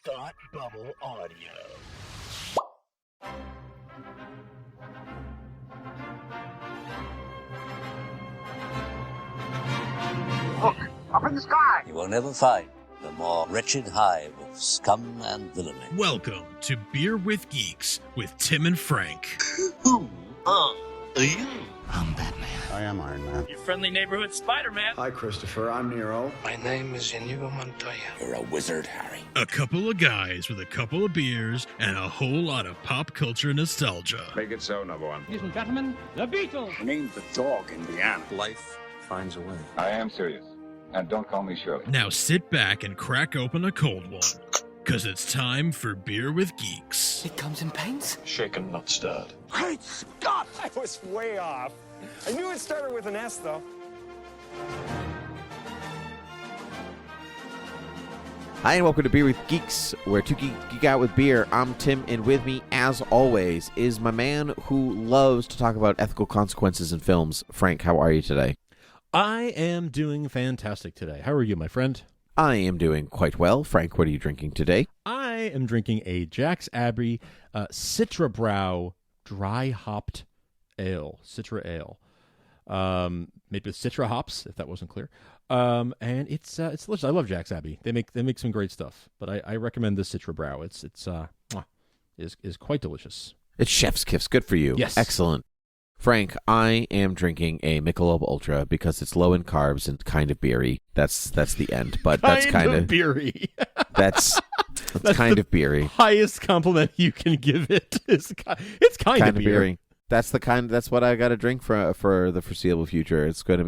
Thought Bubble Audio. Look, up in the sky! You will never find the more wretched hive of scum and villainy. Welcome to Beer with Geeks with Tim and Frank. Who are you? I'm Batman. I am Iron Man. Your friendly neighborhood Spider-Man. Hi, Christopher. I'm Nero. My name is Inigo Montoya. You're a wizard, Harry. A couple of guys with a couple of beers and a whole lot of pop culture nostalgia. Make it so, number one. Ladies and gentlemen, the Beatles. I named the dog Indiana. Life finds a way. I am serious. And don't call me Shirley. Now sit back and crack open a cold one, because it's time for Beer with Geeks. It comes in paints. Shaken, not stirred. Great Scott! I was way off. I knew it started with an S, though. Hi, and welcome to Beer with Geeks, where two geek out with beer. I'm Tim, and with me, as always, is my man who loves to talk about ethical consequences in films. Frank, how are you today? I am doing fantastic today. How are you, my friend? I am doing quite well. Frank, what are you drinking today? I am drinking a Jack's Abbey Citra Brau dry hopped ale, Citra ale, made with Citra hops, if that wasn't clear. And it's delicious. I love Jack's Abbey. They make some great stuff, but I recommend this Citra Brau. It's is quite delicious. It's chef's kiss. Good for you. Yes, excellent. Frank, I am drinking a Michelob Ultra because it's low in carbs and kind of beery. That's the end, but that's kind of beery. that's kind of beery. Highest compliment you can give it is it's kind of beery. That's what I got to drink for the foreseeable future. It's going to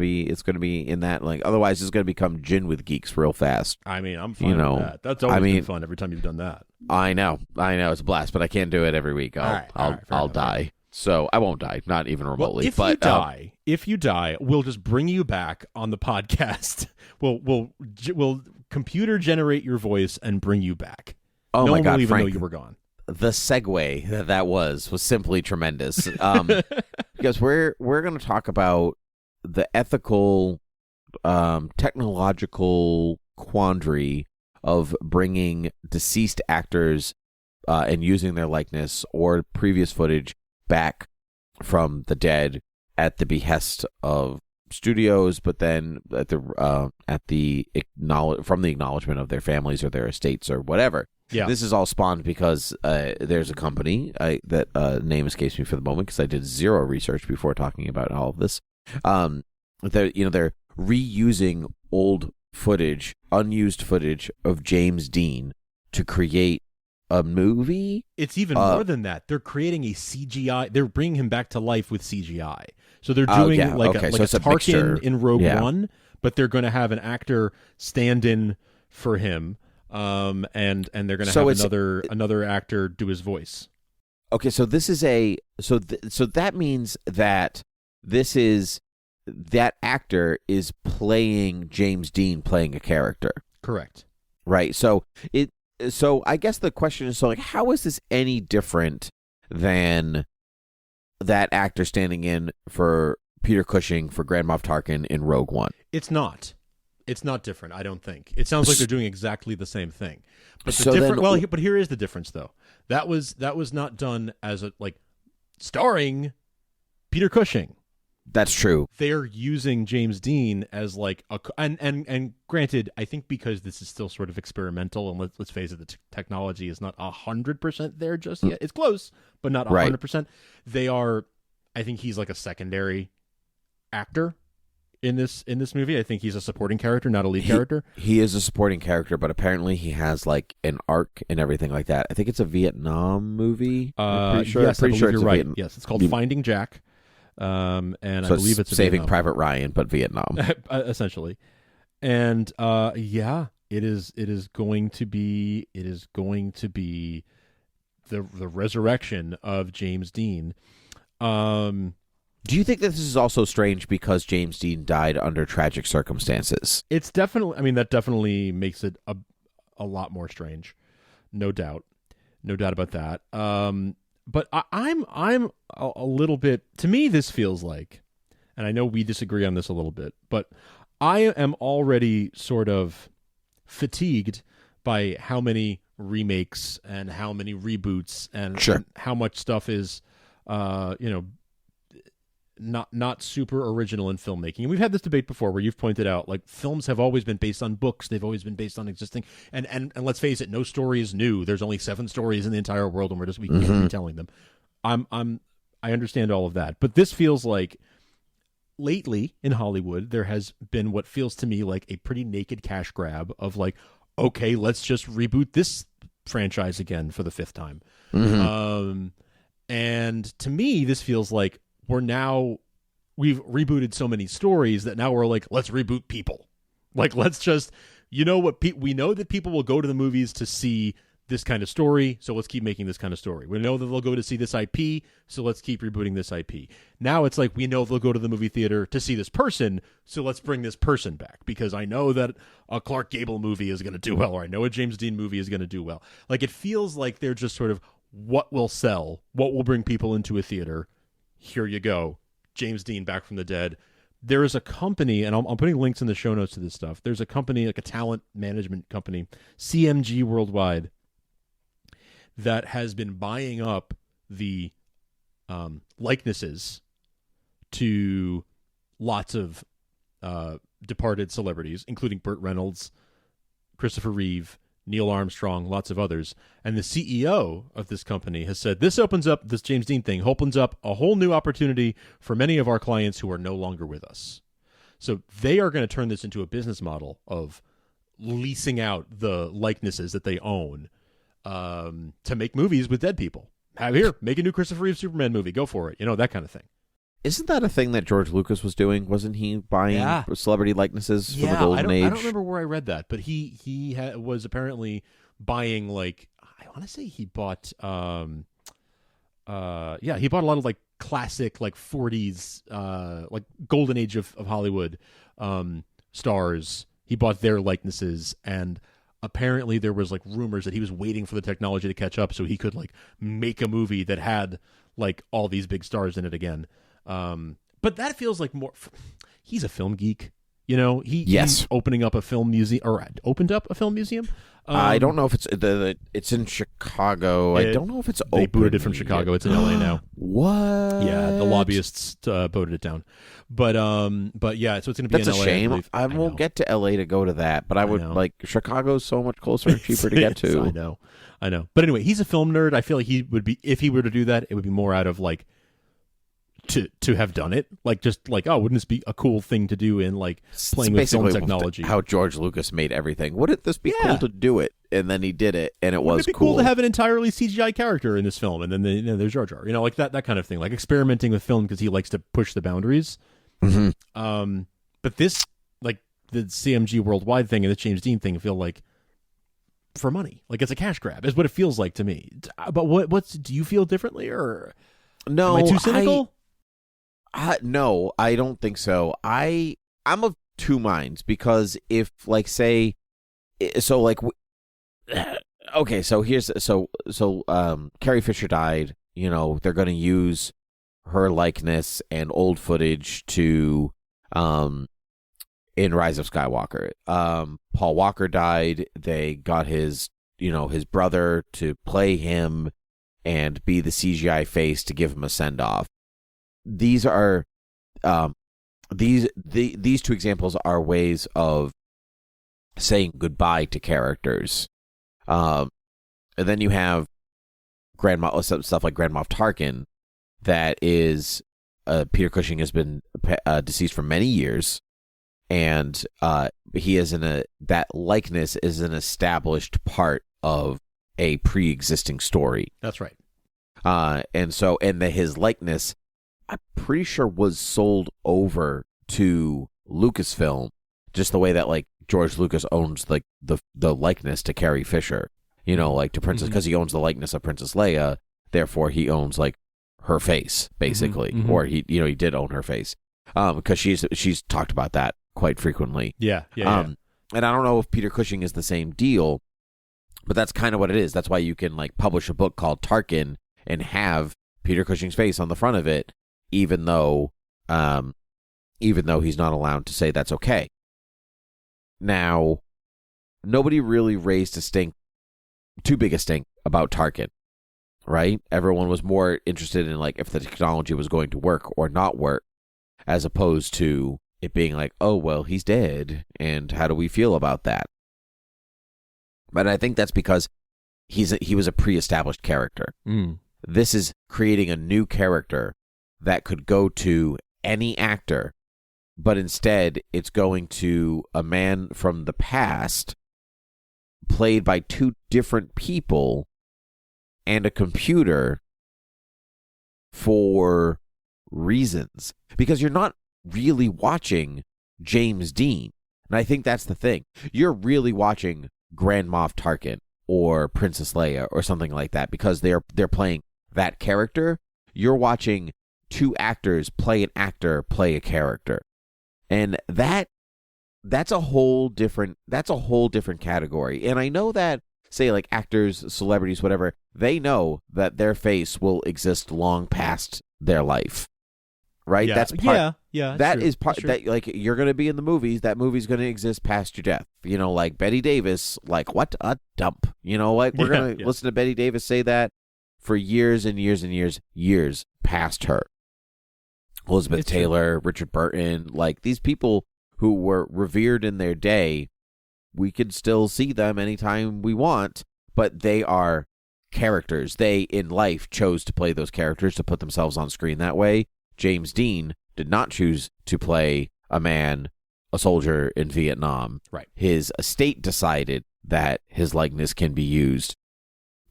be in that, like, otherwise it's going to become gin with geeks real fast. I mean, I'm fine with that. That's always been fun every time you've done that. I know it's a blast, but I can't do it every week. I'll die. So I won't die, not even remotely. Well, if you die, we'll just bring you back on the podcast. We'll computer generate your voice and bring you back. Oh, no my one God, will even Frank, know you were gone. The segue that was simply tremendous. Because we're going to talk about the ethical, technological quandary of bringing deceased actors and using their likeness or previous footage back from the dead at the behest of studios, but then from the acknowledgement of their families or their estates or whatever. Yeah. This is all spawned because there's a company that name escapes me for the moment because I did zero research before talking about all of this. They're reusing old footage, unused footage of James Dean to create a movie. It's even more than that. They're creating a CGI. They're bringing him back to life with CGI. So they're doing a Tarkin in Rogue One, but they're going to have an actor stand in for him. And they're going to have another actor do his voice. Okay, so this is so that means that that actor is playing James Dean playing a character. Correct. Right. So I guess the question is, how is this any different than that actor standing in for Peter Cushing for Grand Moff Tarkin in Rogue One? It's not. It's not different, I don't think. It sounds like they're doing exactly the same thing. But but here is the difference, though. That was not done as starring Peter Cushing. That's true. They're using James Dean as and granted, I think because this is still sort of experimental, and let's face it, the technology is not 100% there just yet. It's close, but not 100%. They are. I think he's like a secondary actor in this movie. I think he's a supporting character, not a lead character. He is a supporting character, but apparently he has an arc and everything like that. I think it's a Vietnam movie. Yes, I believe you're right. Yes, it's called Finding Jack. And I believe it's Saving Private Ryan, but Vietnam, essentially. And it is going to be the resurrection of James Dean. Do you think this is also strange because James Dean died under tragic circumstances? It's definitely. I mean, that definitely makes it a lot more strange, no doubt about that. But I'm a little bit. To me, this feels like, and I know we disagree on this a little bit, but I am already sort of fatigued by how many remakes and how many reboots and, Sure. and how much stuff is, not super original in filmmaking. And we've had this debate before where you've pointed out, like, films have always been based on books. They've always been based on existing. And let's face it, no story is new. There's only 7 stories in the entire world, and we keep retelling them. I understand all of that. But this feels like, lately in Hollywood, there has been what feels to me like a pretty naked cash grab of like, okay, let's just reboot this franchise again for the 5th time. And to me, this feels like we've rebooted so many stories that now we're like, let's reboot people. Like, let's just, we know that people will go to the movies to see this kind of story, so let's keep making this kind of story. We know that they'll go to see this IP, so let's keep rebooting this IP. Now it's like, we know they'll go to the movie theater to see this person, so let's bring this person back, because I know that a Clark Gable movie is going to do well, or I know a James Dean movie is going to do well. Like, it feels like they're just sort of, what will sell, what will bring people into a theater, here you go, James Dean back from the dead. There is a company, and I'm putting links in the show notes to this stuff. There's a company, like a talent management company, CMG Worldwide, that has been buying up the likenesses to lots of departed celebrities, including Burt Reynolds, Christopher Reeve, Neil Armstrong, lots of others. And the CEO of this company has said, this James Dean thing opens up a whole new opportunity for many of our clients who are no longer with us. So they are going to turn this into a business model of leasing out the likenesses that they own to make movies with dead people. Make a new Christopher Reeve Superman movie. Go for it. That kind of thing. Isn't that a thing that George Lucas was doing? Wasn't he buying celebrity likenesses from the Golden Age? I don't remember where I read that, but he was apparently buying, like, I want to say he bought he bought a lot of like classic, like 40s like Golden Age of Hollywood stars. He bought their likenesses, and apparently there was like rumors that he was waiting for the technology to catch up so he could like make a movie that had like all these big stars in it again. But that feels like more. He's a film geek, He's opening up a film museum, or opened up a film museum. I don't know if it's in Chicago. I don't know if it's open. They booted it from Chicago. It's in LA now. What? Yeah, the lobbyists voted it down. But yeah, so it's going to be in LA. That's a shame. I won't get to LA to go to that, but I would like Chicago's so much closer and cheaper to get to. I know. But anyway, he's a film nerd. I feel like he would be, if he were to do that, it would be more out of like to have done it, like just like, oh, wouldn't this be a cool thing to do in like playing with film technology? How George Lucas made everything. Wouldn't this be cool to do it? And then he did it, and Wouldn't it be cool to have an entirely CGI character in this film, and then there's Jar Jar, like that kind of thing, like experimenting with film because he likes to push the boundaries. But this, like the CMG Worldwide thing and the James Dean thing, feel like for money, like it's a cash grab, is what it feels like to me. But do you feel differently, or no? Am I too cynical? No, I don't think so. I'm of two minds, because if like say, so like, okay, so here's Carrie Fisher died. They're going to use her likeness and old footage to in Rise of Skywalker. Paul Walker died. They got his brother to play him and be the CGI face to give him a send off. These are these two examples are ways of saying goodbye to characters. And then you have stuff like Grand Moff Tarkin, that is Peter Cushing has been deceased for many years, and he is that likeness is an established part of a pre-existing story. That's right. And his likeness, I'm pretty sure, was sold over to Lucasfilm, just the way that like George Lucas owns like the likeness to Carrie Fisher, like to Princess, because he owns the likeness of Princess Leia, therefore he owns like her face basically, or he did own her face, because she's talked about that quite frequently. Yeah. And I don't know if Peter Cushing is the same deal, but that's kind of what it is. That's why you can like publish a book called Tarkin and have Peter Cushing's face on the front of it, even though he's not allowed to say that's okay. Now, nobody really raised a stink too big a stink about Tarkin, right? Everyone was more interested in like if the technology was going to work or not work, as opposed to it being like, oh, well, he's dead, and how do we feel about that? But I think that's because he was a pre-established character. This is creating a new character that could go to any actor, but instead it's going to a man from the past played by two different people and a computer for reasons. Because you're not really watching James Dean. And I think that's the thing. You're really watching Grand Moff Tarkin or Princess Leia or something like that because they're playing that character. You're watching two actors play an actor play a character. And that's a whole different category. And I know that, say, like actors, celebrities, whatever, they know that their face will exist long past their life. Right? Yeah. That's part. Yeah. That true. is part that, like, you're going to be in the movies. That movie's going to exist past your death. You know, like Betty Davis, like, what a dump. You know, like, we're going to listen to Betty Davis say that for years and years and years past her. Elizabeth Taylor, Richard Burton, like, these people who were revered in their day, we could still see them anytime we want, but they are characters. They, in life, chose to play those characters to put themselves on screen that way. James Dean did not choose to play a soldier in Vietnam. Right. His estate decided that his likeness can be used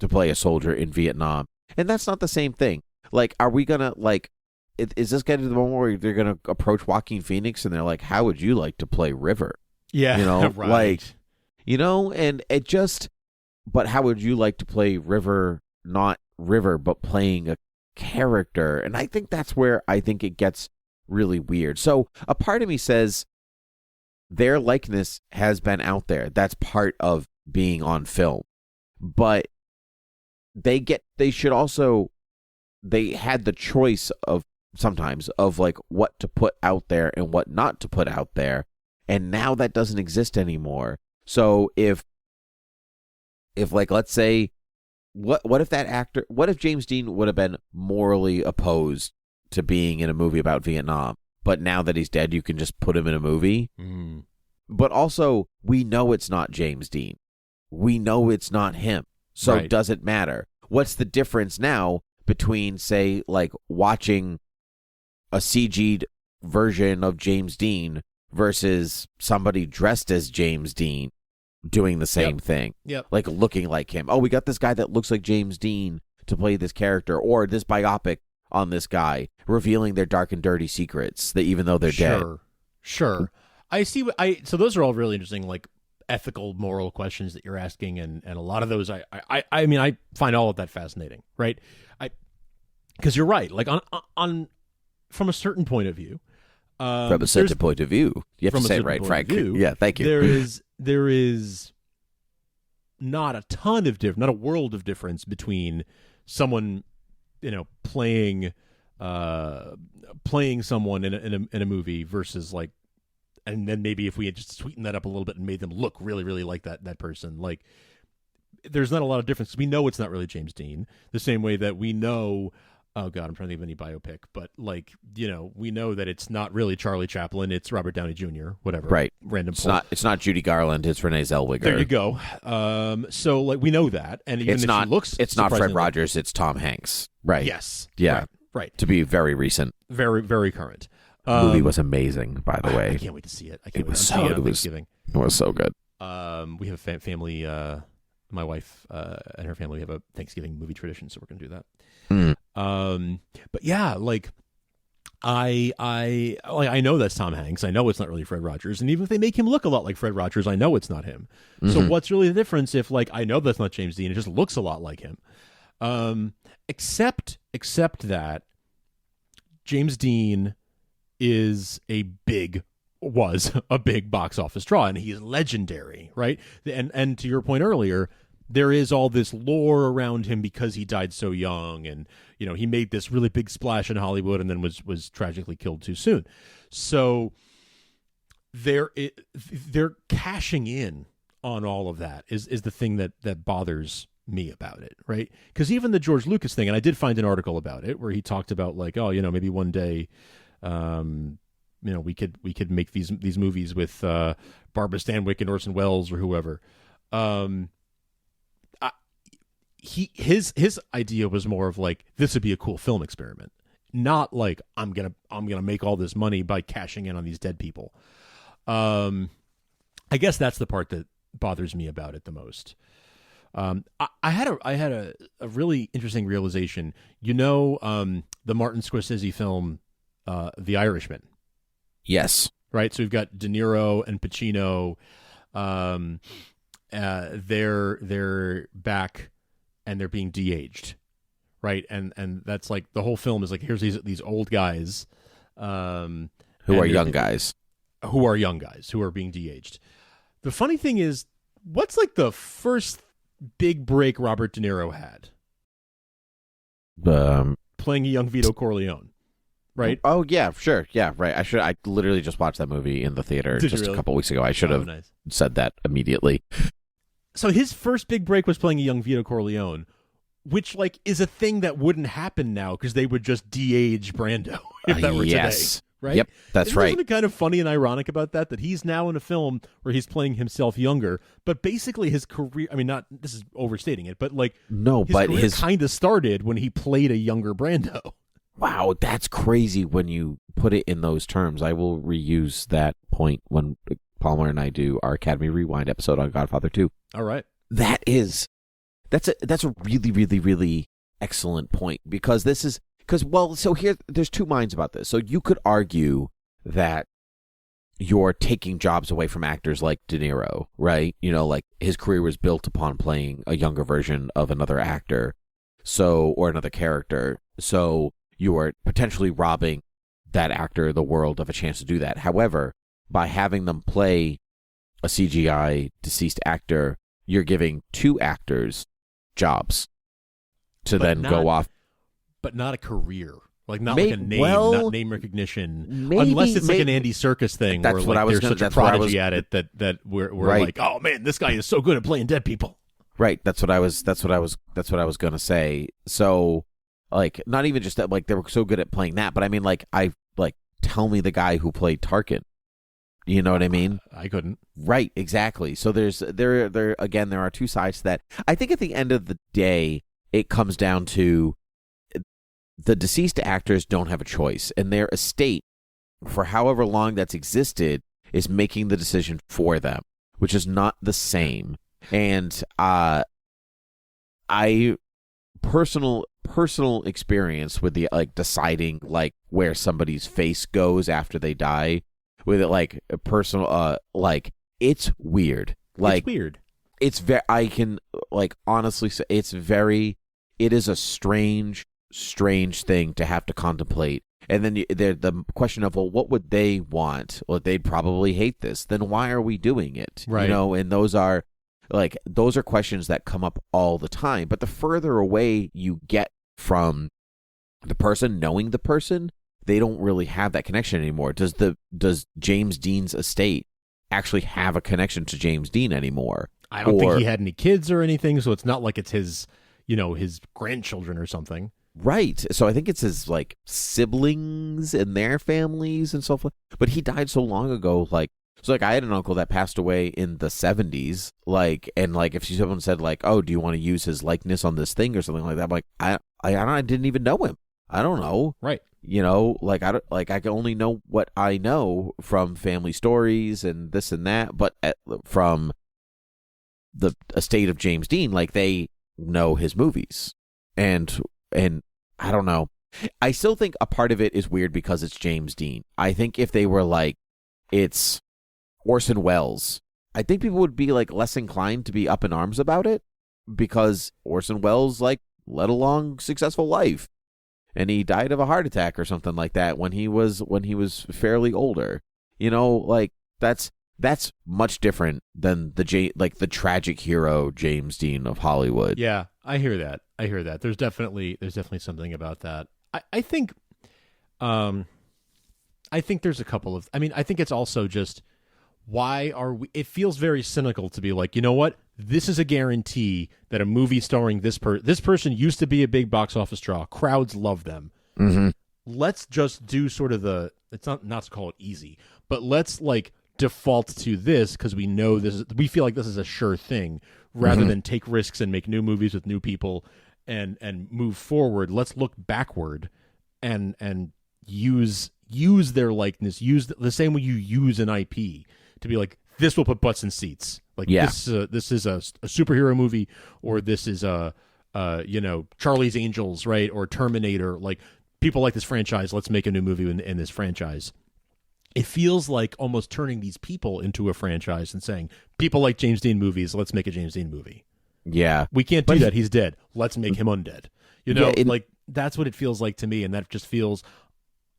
to play a soldier in Vietnam. And that's not the same thing. Like, are we going to, like, is this getting to the moment where they're going to approach Joaquin Phoenix and they're like, how would you like to play River? Yeah. You know, right. Like, you know, and it just, but how would you like to play River, not River, but playing a character? And I think that's where I think it gets really weird. So a part of me says their likeness has been out there. That's part of being on film. But they had the choice of sometimes of like what to put out there and what not to put out there. And now that doesn't exist anymore. So if like, let's say, what if James Dean would have been morally opposed to being in a movie about Vietnam, but now that he's dead, you can just put him in a movie? But also, we know it's not James Dean. We know it's not him. So Right. Does it matter? What's the difference now between, say, like watching a CG'd version of James Dean versus somebody dressed as James Dean doing the same thing? Yep. Like looking like him. Oh, we got this guy that looks like James Dean to play this character, or this biopic on this guy, revealing their dark and dirty secrets, that even though they're dead. Sure. I see so those are all really interesting, like ethical, moral questions that you're asking, and a lot of those I mean, I find all of that fascinating, right? Because you're right, like on from a certain point of view, from a certain point of view, you have to say it right, Frank. Yeah, thank you. There is not a ton of not a world of difference between someone, you know, playing someone in a movie versus like, and then maybe if we had just sweetened that up a little bit and made them look really, really like that person, like, there's not a lot of difference. We know it's not really James Dean, the same way that we know, oh God, I'm trying to think of any biopic, but like, you know, we know that it's not really Charlie Chaplin, it's Robert Downey Jr., whatever. Right. Random. It's not Judy Garland, it's Renee Zellweger. There you go. So like, we know that, and even it's if not, she looks, it's not Fred Rogers, it's Tom Hanks. Right. Yes. Yeah. Right. To be very recent. Very, very current. The movie was amazing, by the way. I can't wait to see it. It was so good. We have a family. My wife and her family have a Thanksgiving movie tradition, so we're going to do that. But yeah, like I know that's Tom Hanks. I know it's not really Fred Rogers, and even if they make him look a lot like Fred Rogers, I know it's not him. So what's really the difference if, like, I know that's not James Dean, it just looks a lot like him. Except that James Dean was a big box office draw, and he is legendary, right? And to your point earlier, there is all this lore around him because he died so young, and you know, he made this really big splash in Hollywood and then was tragically killed too soon. So they're cashing in on all of that is the thing that bothers me about it, right? Because even the George Lucas thing, and I did find an article about it where he talked about like, oh, maybe one day, we could make these movies with Barbara Stanwyck and Orson Welles or whoever. His idea was more of like, this would be a cool film experiment, not like I'm gonna make all this money by cashing in on these dead people. I guess that's the part that bothers me about it the most. I had a really interesting realization. The Martin Scorsese film, The Irishman. Yes. Right. So we've got De Niro and Pacino. They're back and they're being de-aged. Right. And that's like the whole film is like, here's these old guys, who are young guys who are being de-aged. The funny thing is, what's like the first big break Robert De Niro had? Playing a young Vito Corleone, right? Oh yeah, sure, yeah, right. I literally just watched that movie in the theater just a couple weeks ago. I should have said that immediately. So his first big break was playing a young Vito Corleone, which like is a thing that wouldn't happen now because they would just de-age Brando if that were today. Right? Yep, that's right. Isn't it kind of funny and ironic about that he's now in a film where he's playing himself younger, but basically his career, I mean, not, this is overstating it, but like, his kind of started when he played a younger Brando. Wow, that's crazy when you put it in those terms. I will reuse that point when Palmer and I do our Academy Rewind episode on Godfather 2. All right. That's a really, really, really excellent point because so here, there's two minds about this. So you could argue that you're taking jobs away from actors like De Niro, right? Like his career was built upon playing a younger version of another actor, or another character. So you are potentially robbing that actor, the world, of a chance to do that. However, by having them play a CGI deceased actor, you're giving two actors jobs to go off. But not a career, like not like a name, not name recognition. Unless it's like an Andy Serkis thing, where like there's such a prodigy at it that we're like, oh man, this guy is so good at playing dead people. Right. That's what I was gonna say. So, like, not even just that, like they were so good at playing that, but I mean, tell me the guy who played Tarkin. You know what I mean? I couldn't. Right. Exactly. So there are two sides to that. I think at the end of the day, it comes down to the deceased actors don't have a choice, and their estate, for however long that's existed, is making the decision for them, which is not the same. And I personal experience with the deciding where somebody's face goes after they die, with it a personal it's weird. It's weird. It's very. I can honestly say it is a strange thing to have to contemplate. And then the question of, well, what would they want? Well, they'd probably hate this. Then why are we doing it? Right. And those are questions that come up all the time. But the further away you get from the person knowing the person, they don't really have that connection anymore. Does James Dean's estate actually have a connection to James Dean anymore? I don't think he had any kids or anything, so it's not like it's his grandchildren or something. Right. So I think it's his siblings and their families and so forth. But he died so long ago. I had an uncle that passed away in the 70s. If someone said oh, do you want to use his likeness on this thing or something like that? I'm like, I didn't even know him. I don't know. Right. I can only know what I know from family stories and this and that. But from the estate of James Dean, they know his movies. And I don't know. I still think a part of it is weird because it's James Dean. I think if they were it's Orson Welles, I think people would be less inclined to be up in arms about it because Orson Welles led a long, successful life, and he died of a heart attack or something like that when he was fairly older. That's much different than the tragic hero James Dean of Hollywood. Yeah, I hear that. There's definitely something about that. I think there's a couple of. I mean, I think it's also just why are we? It feels very cynical to be like, you know what? This is a guarantee that a movie starring this person used to be a big box office draw. Crowds love them. Mm-hmm. Let's just do sort of it's not to call it easy, but let's like default to this because we know we feel like this is a sure thing rather than take risks and make new movies with new people and move forward. Let's look backward and use their likeness, use the same way you use an IP to be like, this will put butts in seats. Like this is a superhero movie, or this is Charlie's Angels, right? Or Terminator. Like, people like this franchise. Let's make a new movie in this franchise. It feels like almost turning these people into a franchise and saying, people like James Dean movies. Let's make a James Dean movie. Yeah, we can't do that. He's dead. Let's make him undead. Like that's what it feels like to me, and that just feels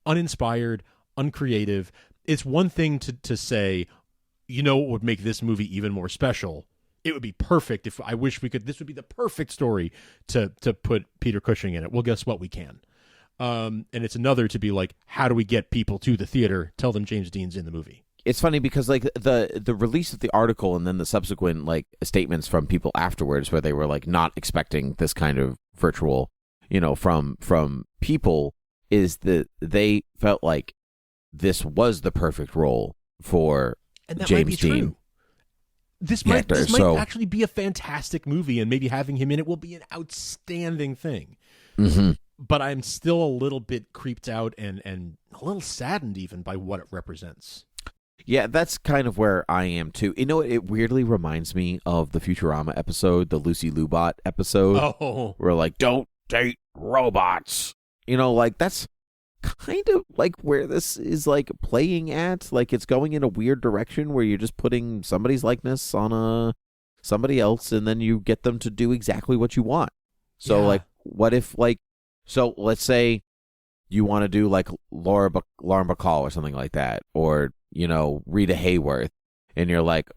uninspired, uncreative. It's one thing to say, what would make this movie even more special? It would be perfect if I wish we could. This would be the perfect story to put Peter Cushing in it. Well, guess what? We can. And it's another to be like, how do we get people to the theater? Tell them James Dean's in the movie. It's funny because like the release of the article and then the subsequent like statements from people afterwards, where they were like not expecting this kind of virtual, from people, is that they felt like this was the perfect role for James Dean. True. This might actually be a fantastic movie, and maybe having him in it will be an outstanding thing. Mm-hmm. But I'm still a little bit creeped out and a little saddened even by what it represents. Yeah, that's kind of where I am too. It weirdly reminds me of the Futurama episode, the Lucy Lubot episode. Oh. Where like, don't date robots. Like that's kind of like where this is like playing at. Like it's going in a weird direction where you're just putting somebody's likeness on somebody else, and then you get them to do exactly what you want. So like, what if like, so let's say you want to do like Laura Bacall or something like that, or Rita Hayworth, and you're like,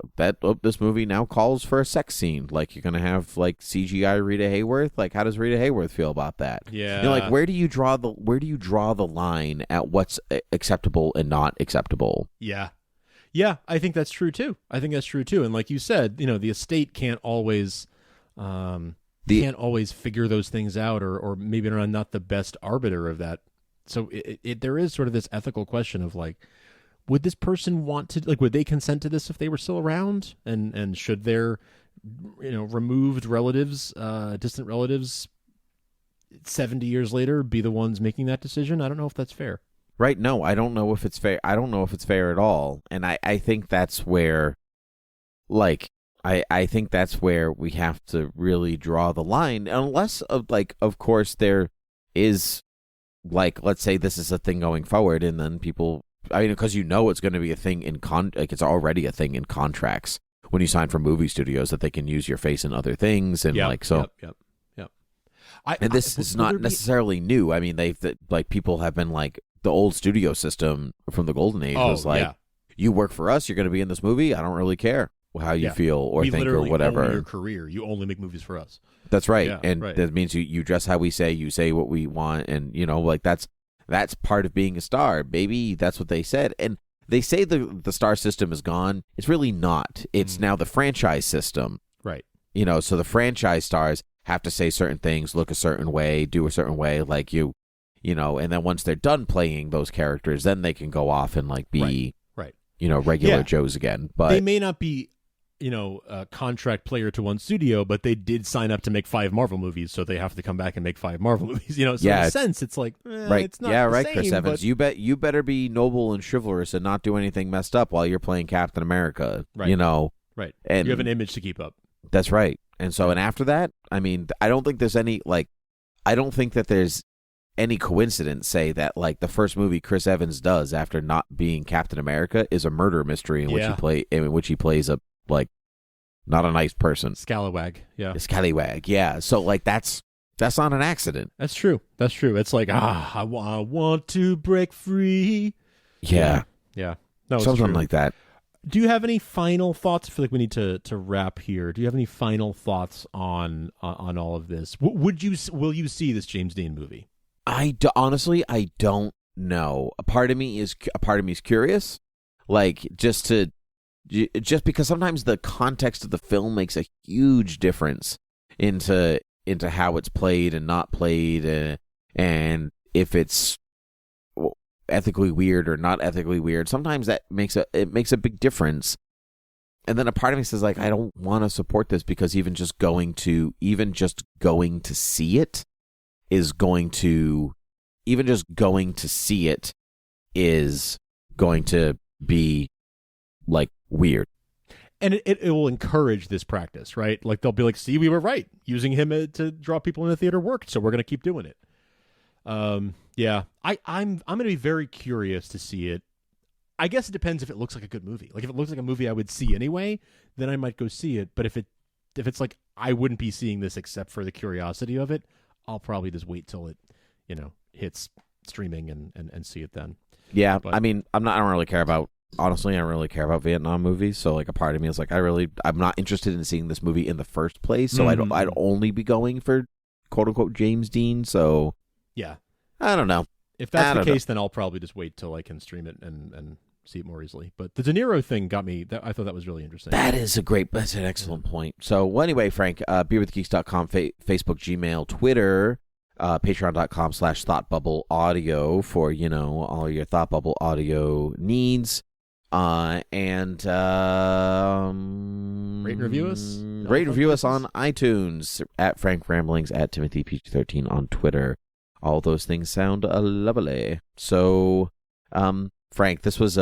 this movie now calls for a sex scene. Like, you're gonna have like CGI Rita Hayworth. Like, how does Rita Hayworth feel about that? Yeah, like, where do you draw the line at what's acceptable and not acceptable? Yeah, I think that's true too. And like you said, the estate can't always figure those things out, or maybe they're not the best arbiter of that. So there is sort of this ethical question of like, would this person want to, like, would they consent to this if they were still around? And should their, removed relatives, distant relatives 70 years later be the ones making that decision? I don't know if that's fair. Right. No, I don't know if it's fair. I don't know if it's fair at all. And I think that's where, like, I think that's where we have to really draw the line, unless of course there is, like, let's say this is a thing going forward, and then people, because it's going to be a thing it's already a thing in contracts when you sign for movie studios that they can use your face in other things, and Yep. And this is not necessarily new. I mean, people have been like, the old studio system from the golden age was like, you work for us, you're going to be in this movie. I don't really care how you feel or we think or whatever. Own your career, you only make movies for us. That's right, that means you dress how we say, you say what we want, and like that's part of being a star, baby. That's what they said, and they say the star system is gone. It's really not. It's now the franchise system, right? So the franchise stars have to say certain things, look a certain way, do a certain way, like and then once they're done playing those characters, then they can go off and like be right. Regular Joes again. But they may not be a contract player to one studio, but they did sign up to make 5 Marvel movies, so they have to come back and make 5 Marvel movies. So in a sense, it's like, right, it's not the same, Chris Evans, but... you better be noble and chivalrous and not do anything messed up while you're playing Captain America. Right. Right, and you have an image to keep up. That's right. And so, and after that, I mean, I don't think there's any coincidence, say that like the first movie Chris Evans does after not being Captain America is a murder mystery in which he plays a, like, not a nice person. Scallywag. Yeah. A scallywag. Yeah. So like that's not an accident. That's true. It's like, I want to break free. Yeah. No, something like that. Do you have any final thoughts? I feel like we need to wrap here. Do you have any final thoughts on all of this? Will you see this James Dean movie? Honestly, I don't know. A part of me is curious, like, just to just because sometimes the context of the film makes a huge difference into how it's played and not played, and if it's ethically weird or not ethically weird. Sometimes that makes a big difference. And then a part of me says, like, I don't want to support this because even just going to see it is going to be like weird. And it will encourage this practice, right? Like they'll be like, see, we were right. Using him to draw people in the theater worked, so we're going to keep doing it. Yeah, I'm going to be very curious to see it. I guess it depends if it looks like a good movie. Like if it looks like a movie I would see anyway, then I might go see it. But if it's like I wouldn't be seeing this except for the curiosity of it, I'll probably just wait till it, hits streaming and see it then. Yeah, but, I mean, I don't really care about Vietnam movies. So like a part of me is like, I'm not interested in seeing this movie in the first place. So I'd only be going for quote unquote James Dean. So yeah, I don't know. If that's the case, then I'll probably just wait till I can stream it and see it more easily. But the De Niro thing got me. I thought that was really interesting. That's an excellent point. So well, anyway, Frank, beerwithgeeks.com, Facebook, Gmail, Twitter, patreon.com/thoughtbubbleaudio for, all your Thought Bubble audio needs. And rate and review us. Rate and review us on iTunes, at Frank Ramblings, at Timothy PG13 on Twitter. All those things sound lovely. So, Frank, this was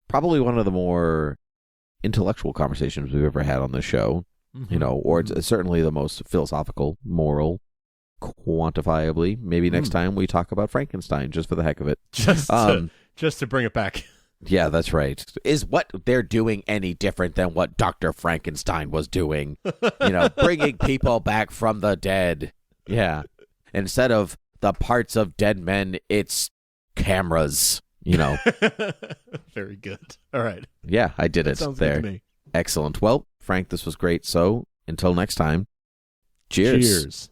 probably one of the more intellectual conversations we've ever had on the show. Mm-hmm. Or it's certainly the most philosophical, moral, quantifiably. Maybe next time we talk about Frankenstein, just for the heck of it. Just to bring it back. Yeah, that's right. Is what they're doing any different than what Dr. Frankenstein was doing? Bringing people back from the dead. Yeah. Instead of the parts of dead men, it's cameras, Very good. All right. Yeah, I did it. Sounds there. good to me. Excellent. Well, Frank, this was great. So until next time, cheers. Cheers.